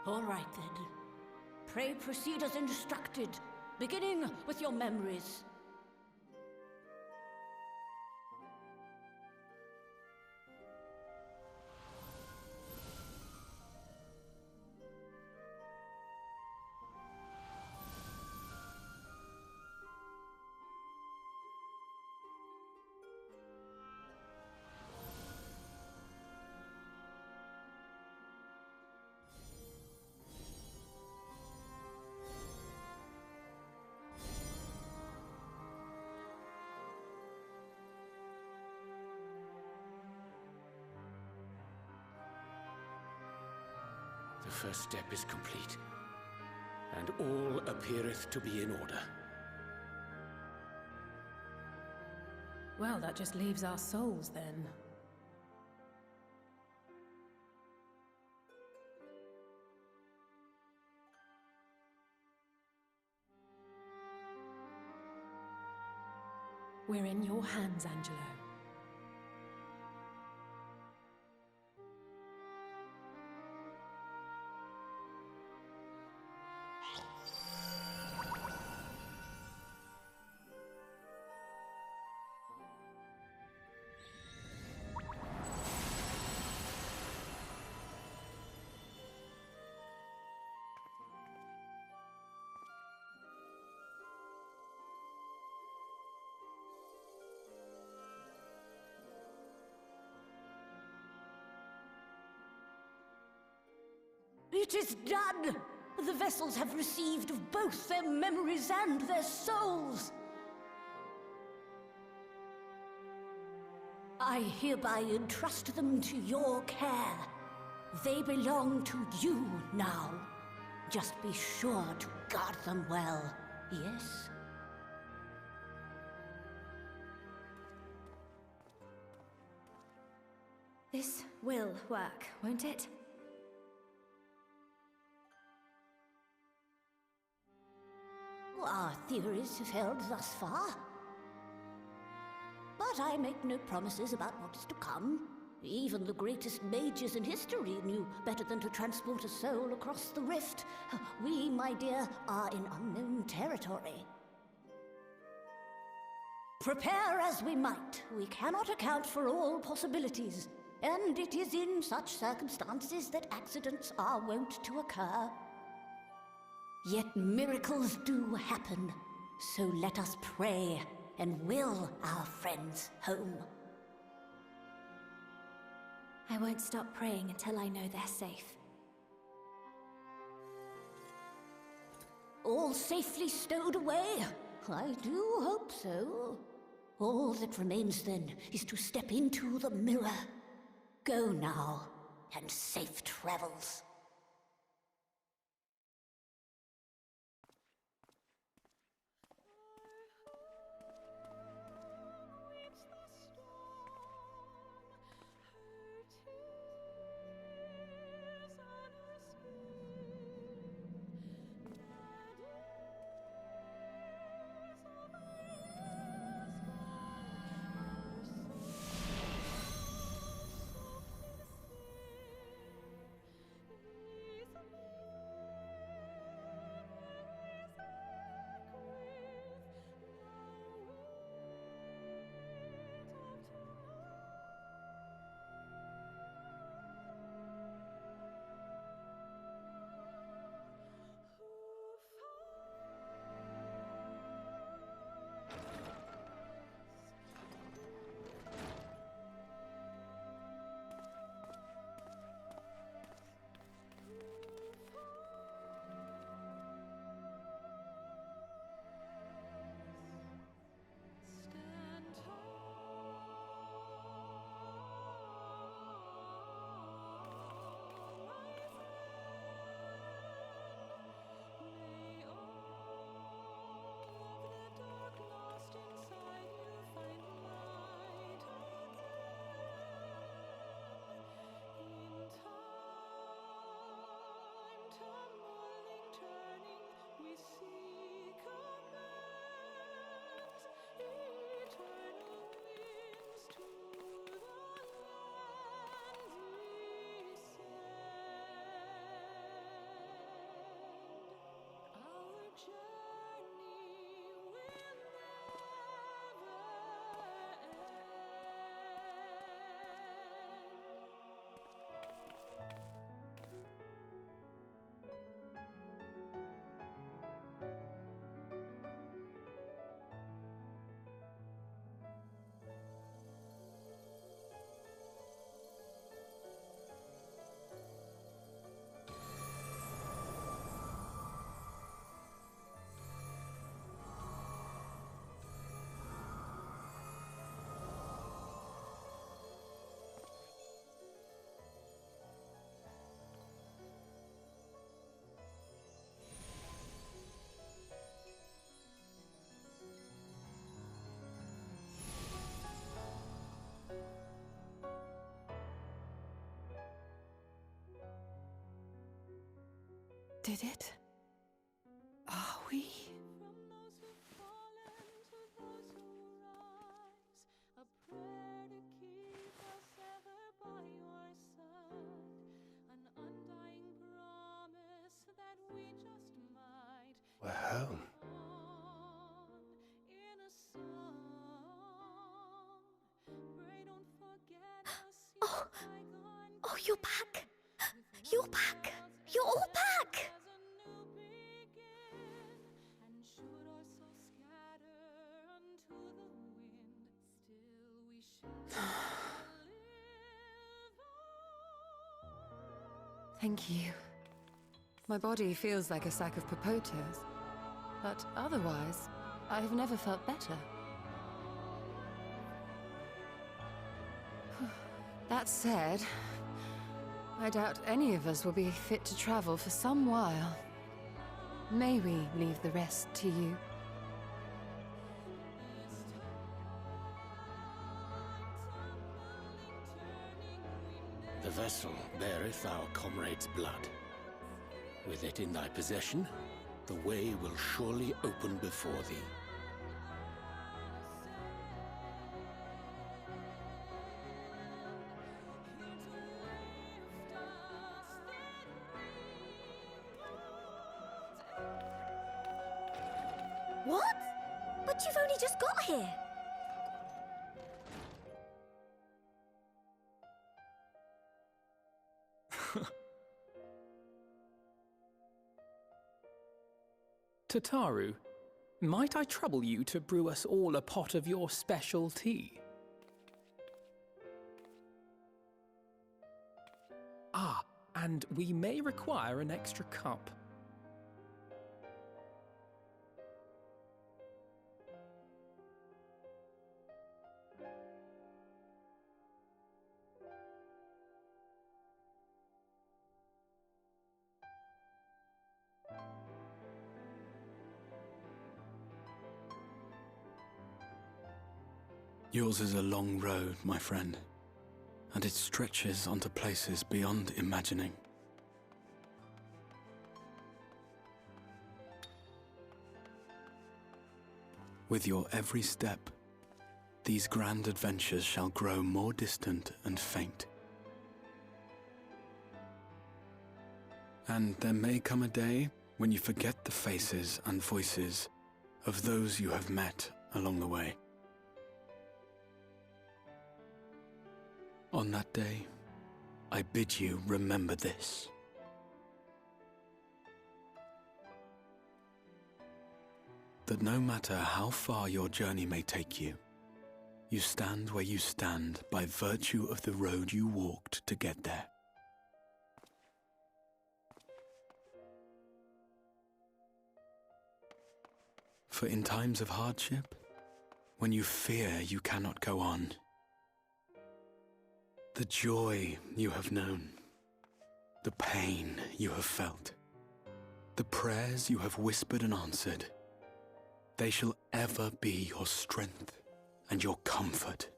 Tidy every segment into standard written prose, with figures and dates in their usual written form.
All right then. Pray proceed as instructed, beginning with your memories. The first step is complete, and all appeareth to be in order. Well, that just leaves our souls, then. We're in your hands, Angelo. It is done! The vessels have received of both their memories and their souls! I hereby entrust them to your care. They belong to you now. Just be sure to guard them well, yes? This will work, won't it? Our theories have held thus far. But I make no promises about what is to come. Even the greatest mages in history knew better than to transport a soul across the rift. We, my dear, are in unknown territory. Prepare as we might, we cannot account for all possibilities. And it is in such circumstances that accidents are wont to occur. Yet miracles do happen, so let us pray and will our friends home. I won't stop praying until I know they're safe. All safely stowed away? I do hope so. All that remains then is to step into the mirror. Go now, and safe travels. did it? Are we? We're home. Oh, oh, you're back. You're back. You're all back. Thank you. My body feels like a sack of potatoes, but otherwise, I've never felt better. That said, I doubt any of us will be fit to travel for some while. May we leave the rest to you? The vessel beareth our comrade's blood. With it in thy possession, the way will surely open before thee. What? But you've only just got here. Tataru, might I trouble you to brew us all a pot of your special tea? Ah, and we may require an extra cup. Yours is a long road, my friend, and it stretches onto places beyond imagining. With your every step, these grand adventures shall grow more distant and faint. And there may come a day when you forget the faces and voices of those you have met along the way. On that day, I bid you remember this. That no matter how far your journey may take you, you stand where you stand by virtue of the road you walked to get there. For in times of hardship, when you fear you cannot go on, the joy you have known, the pain you have felt, the prayers you have whispered and answered, they shall ever be your strength and your comfort.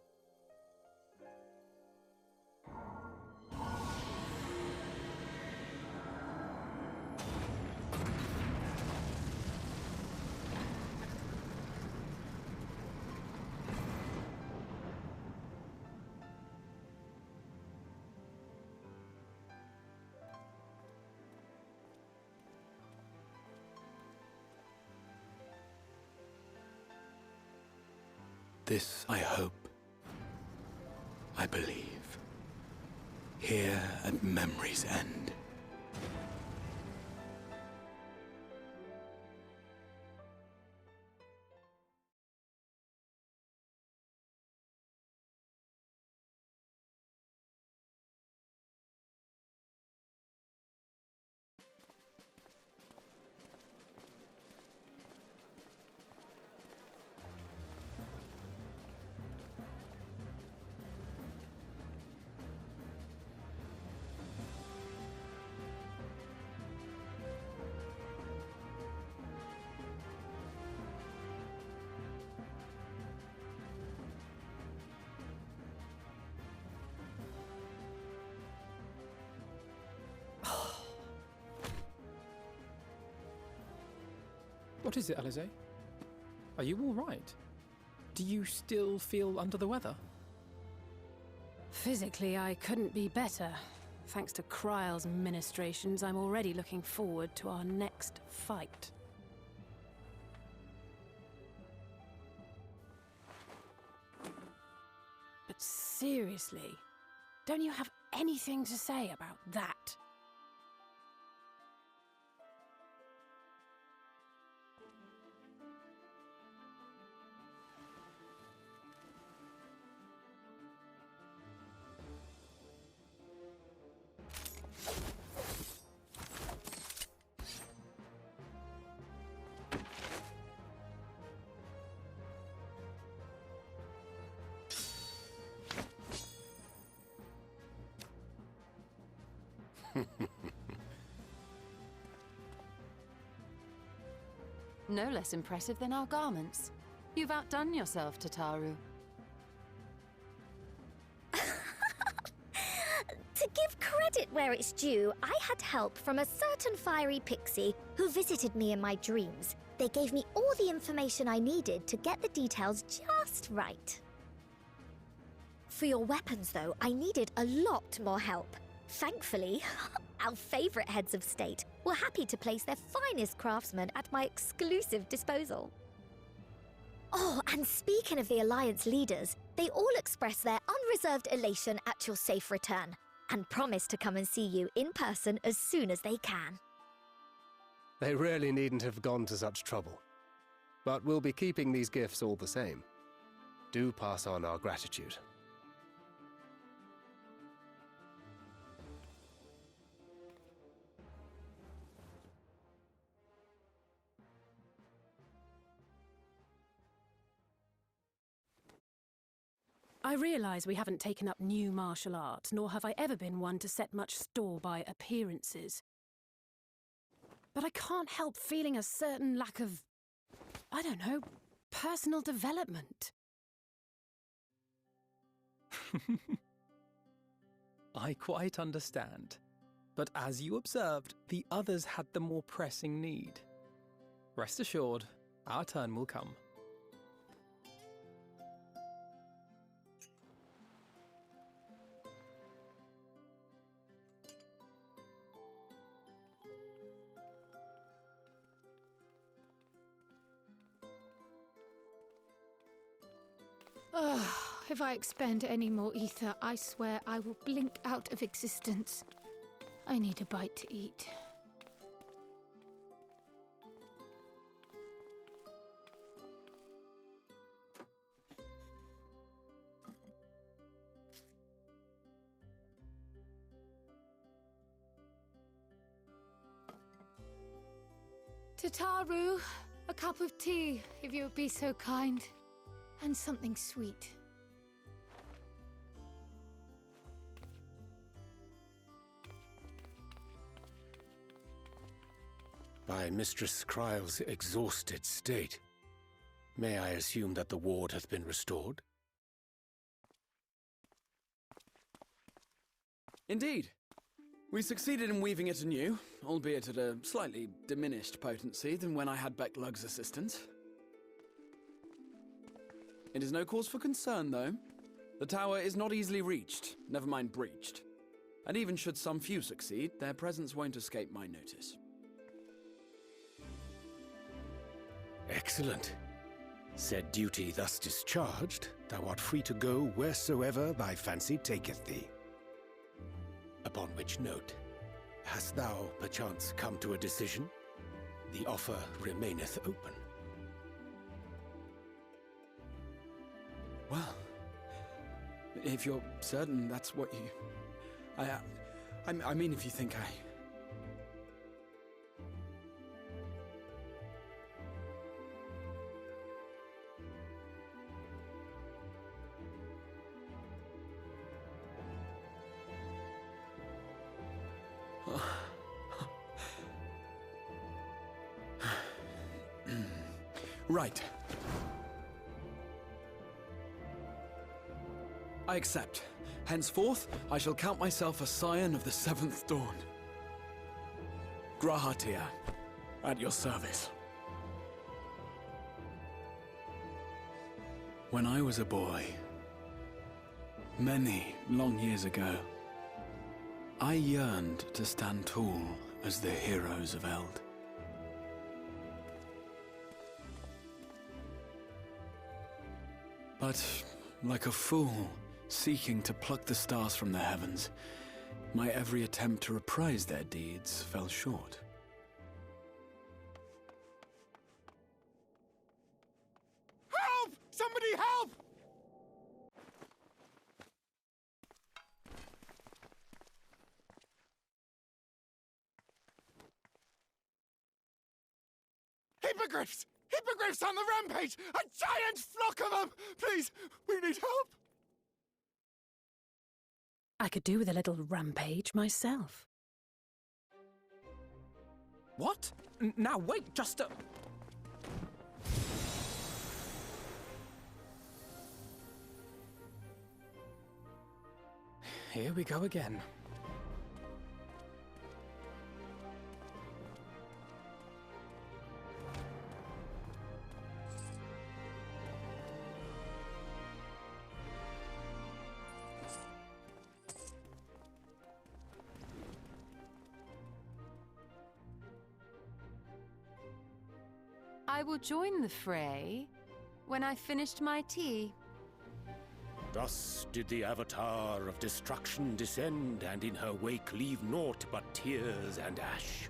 This I hope, I believe, here at memory's end. What is it, Alize? Are you all right? Do you still feel under the weather? Physically, I couldn't be better. Thanks to Kryle's ministrations, I'm already looking forward to our next fight. But seriously, don't you have anything to say about that? No less impressive than our garments. You've outdone yourself, Tataru. To give credit where it's due, I had help from a certain fiery pixie who visited me in my dreams. They gave me all the information I needed to get the details just right. For your weapons, though, I needed a lot more help. Thankfully, our favourite heads of state were happy to place their finest craftsmen at my exclusive disposal. Oh, and speaking of the Alliance leaders, they all expressed their unreserved elation at your safe return, and promise to come and see you in person as soon as they can. They really needn't have gone to such trouble. But we'll be keeping these gifts all the same. Do pass on our gratitude. I realise we haven't taken up new martial arts, nor have I ever been one to set much store by appearances. But I can't help feeling a certain lack of, I don't know, personal development. I quite understand. But as you observed, the others had the more pressing need. Rest assured, our turn will come. If I expend any more ether, I swear I will blink out of existence. I need a bite to eat. Tataru, a cup of tea, if you would be so kind. And something sweet. By Mistress Kryle's exhausted state, may I assume that the ward hath been restored? Indeed. We succeeded in weaving it anew, albeit at a slightly diminished potency than when I had Becklug's assistance. It is no cause for concern, though. The tower is not easily reached, never mind breached. And even should some few succeed, their presence won't escape my notice. Excellent. Said duty thus discharged, thou art free to go wheresoever thy fancy taketh thee. Upon which note, hast thou perchance come to a decision? The offer remaineth open. Well, if you're certain that's what you... I mean, if you think Right. I accept. Henceforth, I shall count myself a scion of the Seventh Dawn. Grahatia, at your service. When I was a boy, many long years ago, I yearned to stand tall as the heroes of Eld. But, like a fool seeking to pluck the stars from the heavens, my every attempt to reprise their deeds fell short. Help! Somebody help! Hippogriffs! Hippogriffs on the rampage! A giant flock of them! Please, we need help! I could do with a little rampage myself. What? Now wait, just a... Here we go again. I will join the fray when I've finished my tea. Thus did the Avatar of Destruction descend, and in her wake leave naught but tears and ash.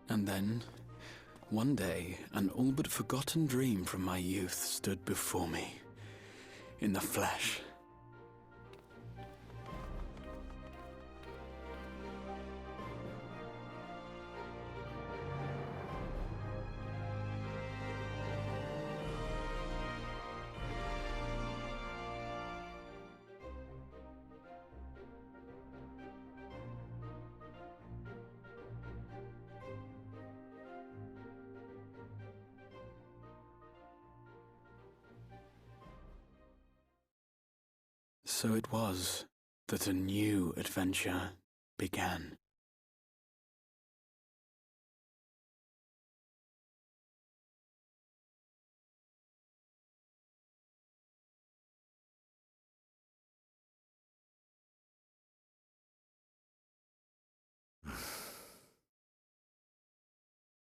And then, one day, an all but forgotten dream from my youth stood before me, in the flesh. So it was that a new adventure began.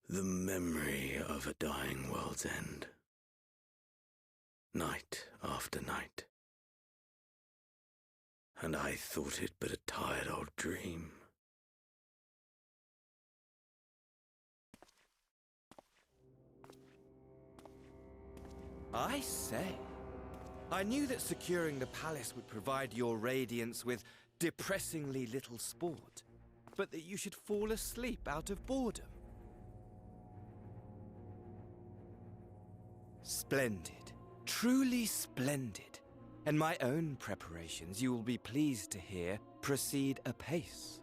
The memory of a dying world's end. Night after night. And I thought it but a tired old dream. I say, I knew that securing the palace would provide your Radiance with depressingly little sport, but that you should fall asleep out of boredom. Splendid, truly splendid. And my own preparations, you will be pleased to hear, proceed apace.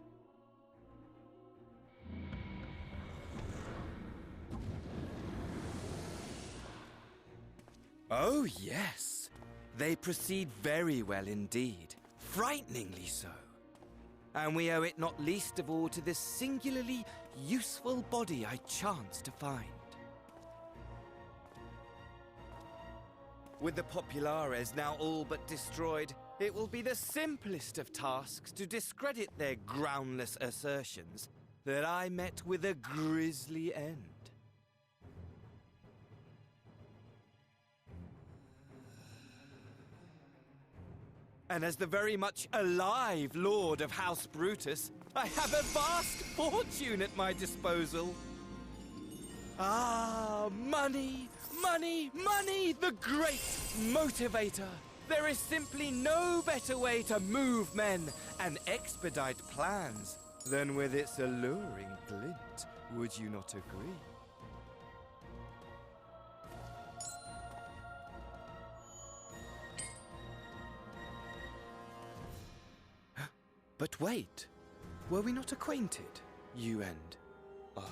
Oh, yes. They proceed very well indeed. Frighteningly so. And we owe it not least of all to this singularly useful body I chanced to find. With the Populares now all but destroyed, it will be the simplest of tasks to discredit their groundless assertions that I met with a grisly end. And as the very much alive Lord of House Brutus, I have a vast fortune at my disposal. Ah, money! Money, money, the great motivator. There is simply no better way to move men and expedite plans than with its alluring glint. Would you not agree? But wait, were we not acquainted, you and I?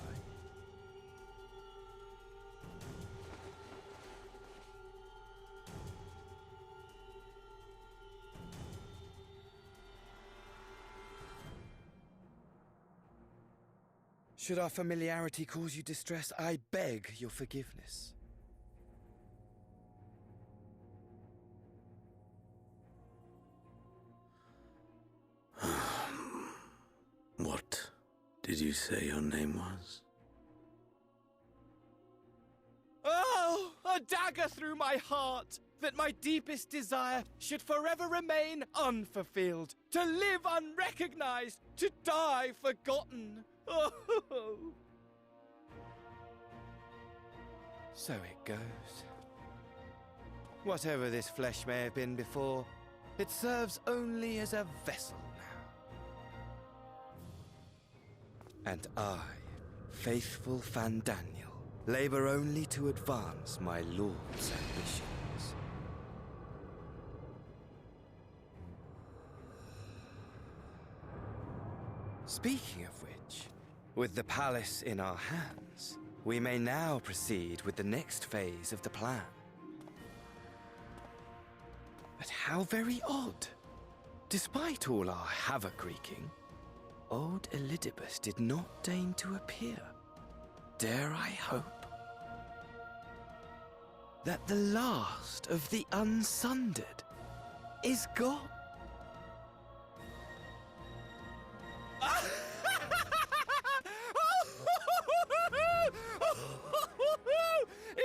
Should our familiarity cause you distress, I beg your forgiveness. What did you say your name was? Oh, a dagger through my heart, that my deepest desire should forever remain unfulfilled, to live unrecognized, to die forgotten. Oh. So it goes. Whatever this flesh may have been before, it serves only as a vessel now. And I, faithful Fandaniel, labor only to advance my lord's ambitions. Speaking of which, with the palace in our hands, we may now proceed with the next phase of the plan. But how very odd. Despite all our havoc-wreaking, old Elidibus did not deign to appear. Dare I hope that the last of the unsundered is gone?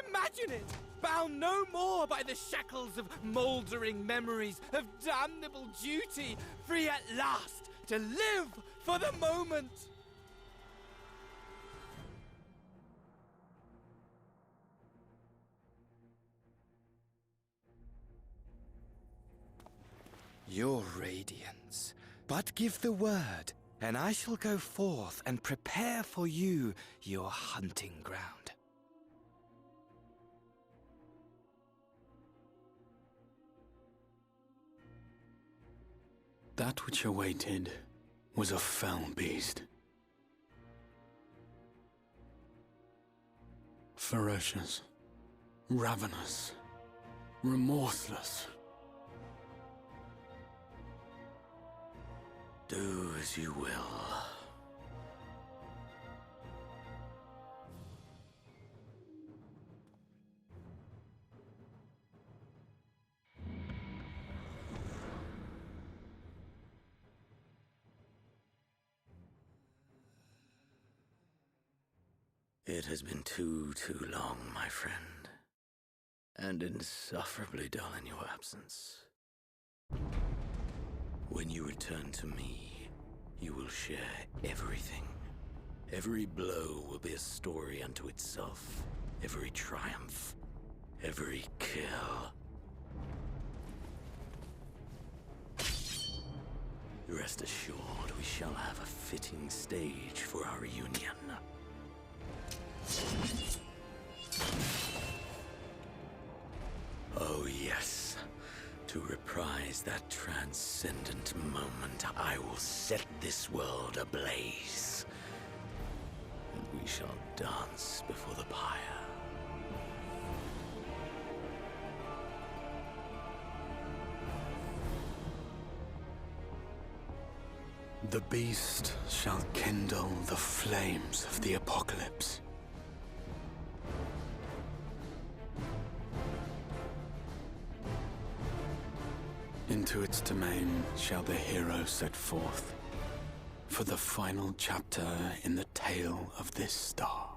Imagine it! Bound no more by the shackles of mouldering memories of damnable duty, free at last to live for the moment! Your radiance. But give the word, and I shall go forth and prepare for you your hunting ground. That which awaited was a fell beast. Ferocious, ravenous, remorseless. Do as you will. It has been too long, my friend, and insufferably dull in your absence. When you return to me, you will share everything. Every blow will be a story unto itself. Every triumph, every kill. Rest assured, we shall have a fitting stage for our reunion. Oh yes, to reprise that transcendent moment, I will set this world ablaze. And we shall dance before the pyre. The beast shall kindle the flames of the apocalypse. Into its domain shall the hero set forth for the final chapter in the tale of this star.